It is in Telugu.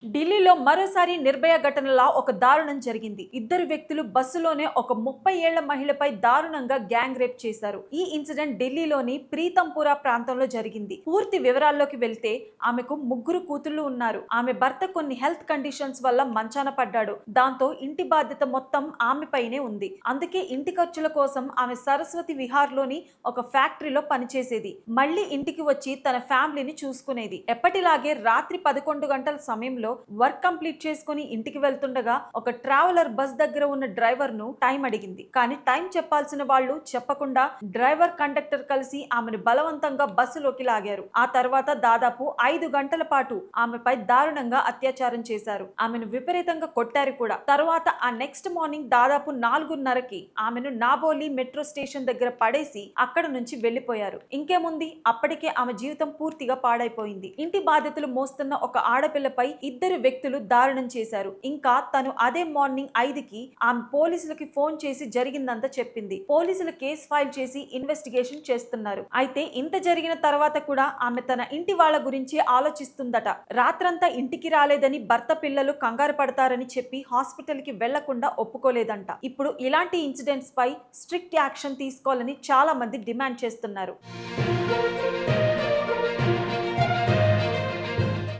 ఢిల్లీలో మరోసారి నిర్భయ ఘటనలా ఒక దారుణం జరిగింది. ఇద్దరు వ్యక్తులు బస్సులోనే ఒక 30 ఏళ్ల మహిళపై దారుణంగా గ్యాంగ్ రేప్ చేశారు. ఈ ఇన్సిడెంట్ ఢిల్లీలోని ప్రీతంపురా ప్రాంతంలో జరిగింది. పూర్తి వివరాల్లోకి వెళ్తే ఆమెకు ముగ్గురు కూతుళ్లు ఉన్నారు. ఆమె భర్త కొన్ని హెల్త్ కండిషన్స్ వల్ల మంచాన పడ్డాడు. దాంతో ఇంటి బాధ్యత మొత్తం ఆమెపైనే ఉంది. అందుకే ఇంటి ఖర్చుల కోసం ఆమె సరస్వతి విహార్ లోని ఒక ఫ్యాక్టరీలో పనిచేసేది. మళ్ళీ ఇంటికి వచ్చి తన ఫ్యామిలీని చూసుకునేది. ఎప్పటిలాగే రాత్రి 11 గంటల సమయంలో వర్క్ కంప్లీట్ చేసుకుని ఇంటికి వెళ్తుండగా ఒక ట్రావెలర్ బస్ దగ్గర ఉన్న డ్రైవర్ ను టైం అడిగింది. కానీ టైం చెప్పాల్సిన వాళ్ళు చెప్పకుండా డ్రైవర్ కండక్టర్ కలిసి ఆమెను బలవంతంగా బస్సులోకి లాగారు. ఆ తర్వాత దాదాపు 5 గంటల పాటు ఆమెపై దారుణంగా అత్యాచారం చేశారు. ఆమెను విపరీతంగా కొట్టారు కూడా. తర్వాత ఆ నెక్స్ట్ మార్నింగ్ దాదాపు 4:30కి ఆమెను నాబోలి మెట్రో స్టేషన్ దగ్గర పడేసి అక్కడ నుంచి వెళ్లిపోయారు. ఇంకేముంది, అప్పటికే ఆమె జీవితం పూర్తిగా పాడైపోయింది. ఇంటి బాధ్యతలు మోస్తున్న ఒక ఆడపిల్లపై ఇద్దరు వ్యక్తులు దారుణం చేశారు. ఇంకా తను అదే మార్నింగ్ 5కి ఆమె పోలీసులకి ఫోన్ చేసి జరిగిందంతా చెప్పింది. పోలీసులు కేసు ఫైల్ చేసి ఇన్వెస్టిగేషన్ చేస్తున్నారు. అయితే ఇంత జరిగిన తర్వాత కూడా ఆమె తన ఇంటి వాళ్ళ గురించి ఆలోచిస్తుందట. రాత్రంతా ఇంటికి రాలేదని భర్త పిల్లలు కంగారు పడతారని చెప్పి హాస్పిటల్ కి వెళ్లకుండా ఒప్పుకోలేదంట. ఇప్పుడు ఇలాంటి ఇన్సిడెంట్స్ పై స్ట్రిక్ట్ యాక్షన్ తీసుకోవాలని చాలా మంది డిమాండ్ చేస్తున్నారు.